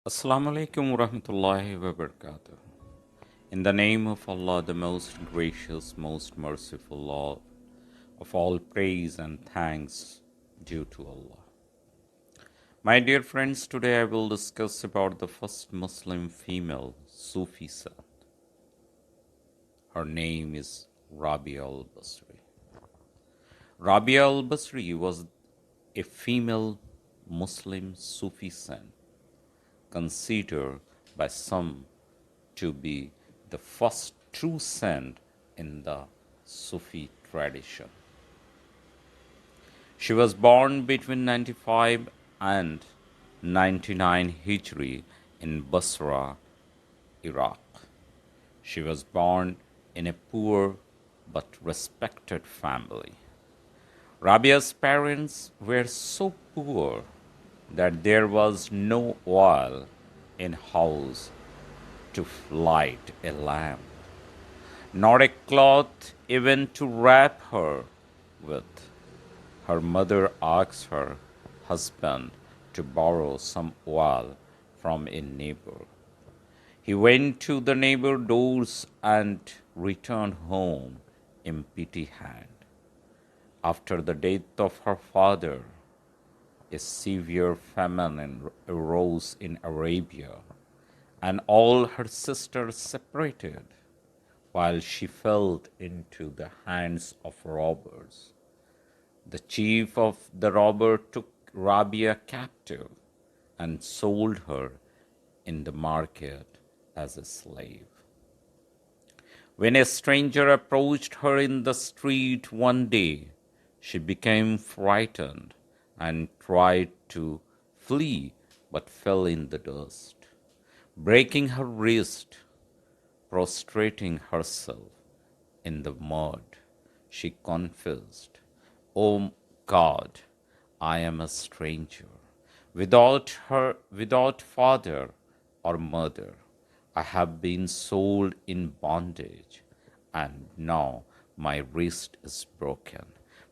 Assalamu alaikum warahmatullahi wabarakatuh. In the name of Allah, the most gracious, most merciful Lord, of all praise and thanks due to Allah. My dear friends, today I will discuss about the first Muslim female Sufi saint. Her name is Rabia al-Basri. Rabia al-Basri was a female Muslim Sufi saint, considered by some to be the first true saint in the Sufi tradition. She was born between 95 and 99 Hijri in Basra, Iraq. She was born in a poor but respected family. Rabia's parents were so poor that there was no oil in house to light a lamp, nor a cloth even to wrap her with. Her mother asked her husband to borrow some oil from a neighbor. He went to the neighbor doors and returned home empty hand. After the death of her father, a severe famine arose in Arabia, and all her sisters separated, while she fell into the hands of robbers. The chief of the robber took Rabia captive and sold her in the market as a slave. When a stranger approached her in the street one day, she became frightened and tried to flee but fell in the dust. Breaking her wrist, prostrating herself in the mud, she confessed, "O God, I am a stranger, without father or mother. I have been sold in bondage, and now my wrist is broken.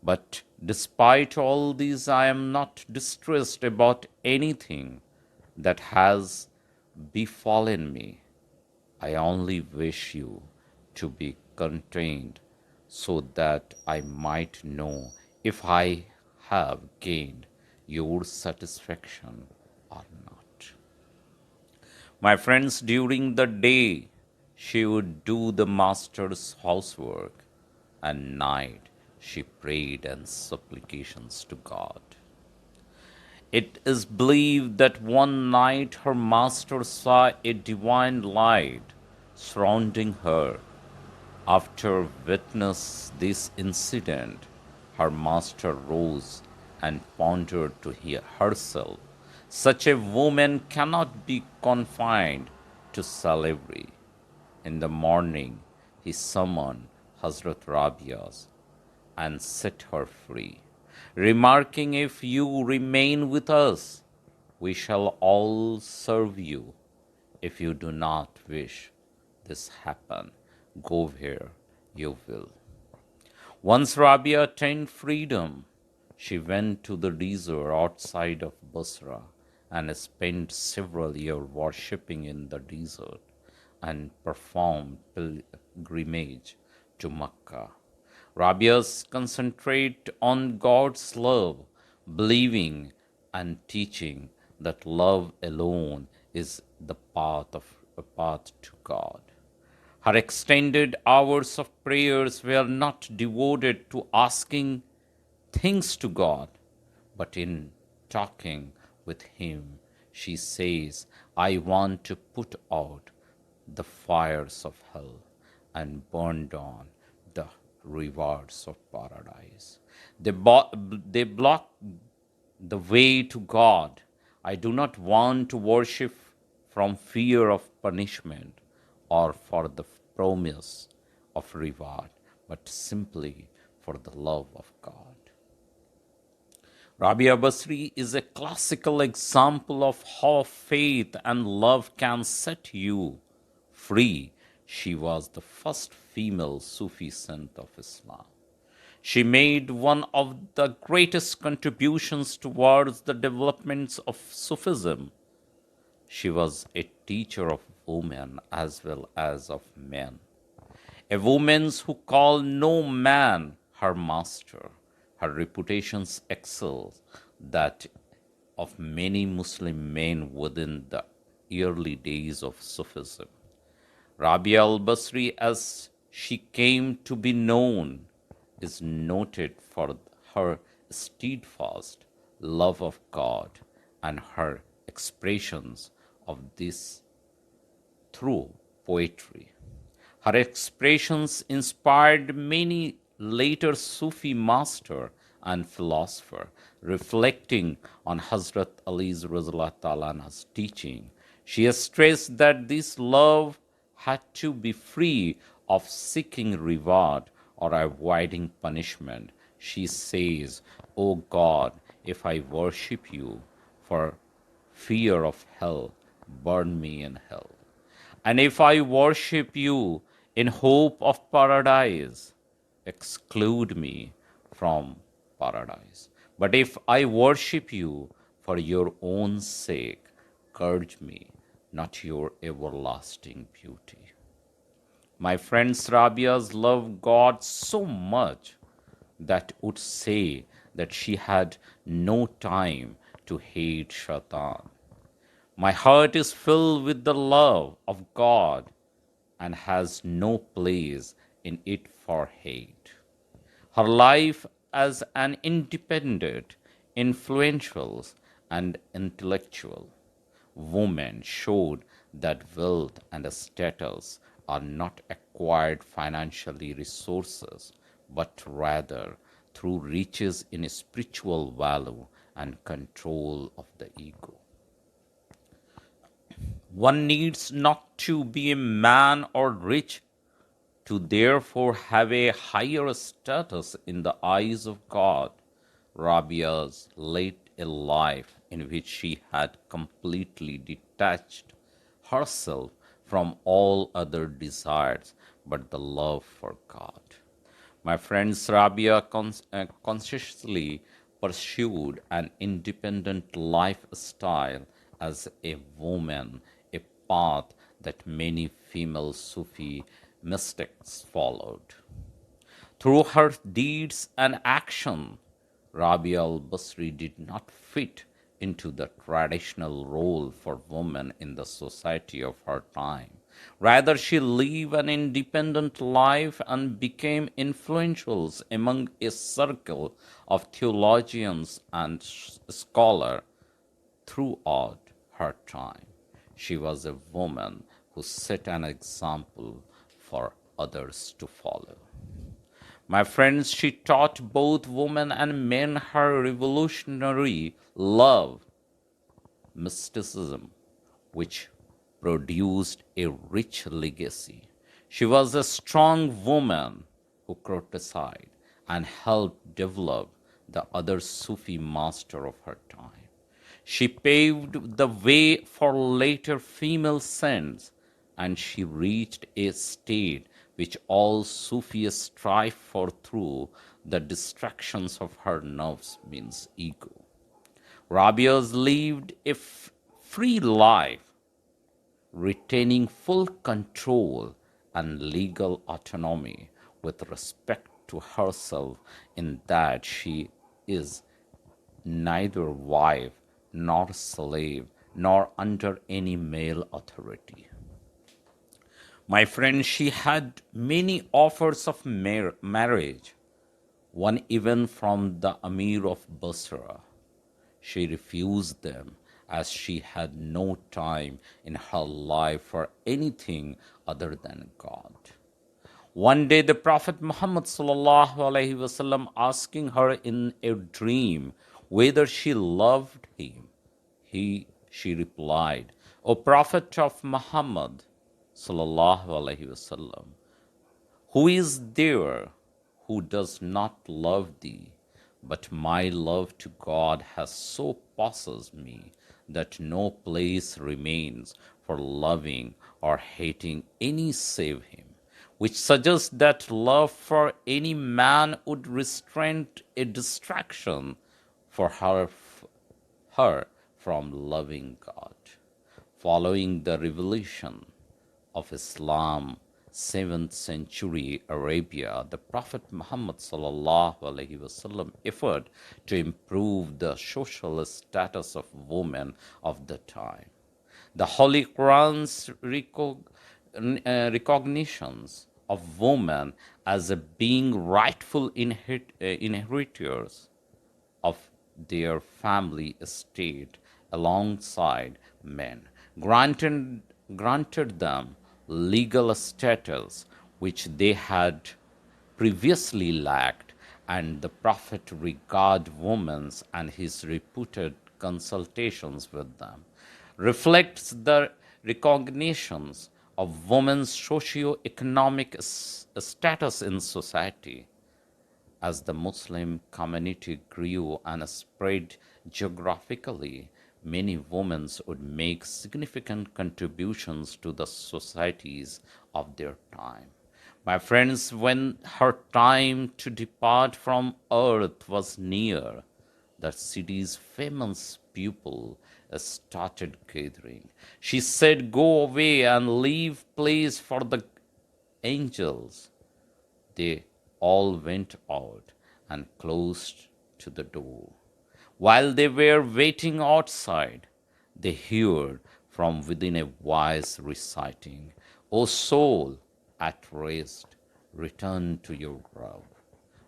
But despite all this, I am not distressed about anything that has befallen me. I only wish you to be contained so that I might know if I have gained your satisfaction or not." My friends, during the day, she would do the master's housework, and night she prayed and supplications to God. It is believed that one night her master saw a divine light surrounding her. After witnessing this incident, her master rose and pondered to herself, "Such a woman cannot be confined to slavery." In the morning, he summoned Hazrat Rabias and set her free, remarking, "If you remain with us, we shall all serve you. If you do not wish this happen, go where you will." Once Rabia attained freedom, she went to the desert outside of Basra and spent several years worshipping in the desert and performed pilgrimage to Mecca. Rabias concentrate on God's love, believing and teaching that love alone is the path to God. Her extended hours of prayers were not devoted to asking things to God, but in talking with Him, she says, "I want to put out the fires of hell and burn down the rewards of paradise. They block the way to God. I do not want to worship from fear of punishment or for the promise of reward, but simply for the love of God." Rabia Basri is a classical example of how faith and love can set you free. She was the first female Sufi saint of Islam. She made one of the greatest contributions towards the development of Sufism. She was a teacher of women as well as of men. A woman who called no man her master. Her reputation excels that of many Muslim men within the early days of Sufism. Rabia al-Basri, as she came to be known, is noted for her steadfast love of God and her expressions of this through poetry. Her expressions inspired many later Sufi master and philosopher, reflecting on Hazrat Ali's Radhiyallahu Ta'ala anhu's teaching. She has stressed that this love had to be free of seeking reward or avoiding punishment. She says, O God, if I worship you for fear of hell, burn me in hell. And if I worship you in hope of paradise, exclude me from paradise. But if I worship you for your own sake, curse me, not your everlasting beauty. My friends, Rabia's loved God so much that would say that she had no time to hate Shaitan. My heart is filled with the love of God and has no place in it for hate. Her life as an independent, influential, and intellectual woman showed that wealth and status are not acquired financially resources, but rather through riches in spiritual value and control of the ego. One needs not to be a man or rich to therefore have a higher status in the eyes of God. Rabia's led a life in which she had completely detached herself from all other desires but the love for God. My friends, Rabia consciously pursued an independent lifestyle as a woman, a path that many female Sufi mystics followed. Through her deeds and action, Rabia al-Basri did not fit into the traditional role for women in the society of her time. Rather, she lived an independent life and became influential among a circle of theologians and scholars throughout her time. She was a woman who set an example for others to follow. My friends, she taught both women and men her revolutionary love, mysticism, which produced a rich legacy. She was a strong woman who criticized and helped develop the other Sufi master of her time. She paved the way for later female saints, and she reached a state which all Sufis strive for through the distractions of her nerves means ego. Rabias lived a free life, retaining full control and legal autonomy with respect to herself, in that she is neither wife nor slave nor under any male authority. My friend, she had many offers of marriage, one even from the Amir of Basra. She refused them as she had no time in her life for anything other than God. One day the Prophet Muhammad sallallahu alaihi wasallam asking her in a dream whether she loved him, she replied, O Prophet of Muhammad sallallahu alaihi wasallam, who is there who does not love thee? But my love to God has so possessed me that no place remains for loving or hating any save him, which suggests that love for any man would restrain a distraction for her from loving God. Following the revelation of Islam, 7th century Arabia, the Prophet Muhammad sallallahu alaihi wasallam effort to improve the social status of women of the time. The Holy Quran's recognitions of women as a being rightful inheritors of their family estate alongside men, granted them legal status which they had previously lacked, and the Prophet regarded women and his reputed consultations with them reflects the recognitions of women's socio-economic status in society. As the Muslim community grew and spread geographically, many women would make significant contributions to the societies of their time. My friends, when her time to depart from earth was near, the city's famous people started gathering. She said, "Go away and leave place for the angels." They all went out and closed to the door. While they were waiting outside, they heard from within a voice reciting, "O soul at rest, return to your grove."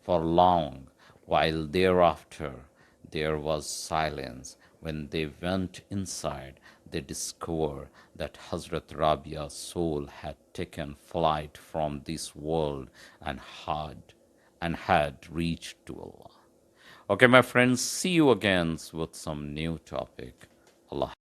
For long while thereafter there was silence. When they went inside, they discovered that Hazrat Rabia's soul had taken flight from this world and had reached to Allah. Okay, my friends, see you again with some new topic.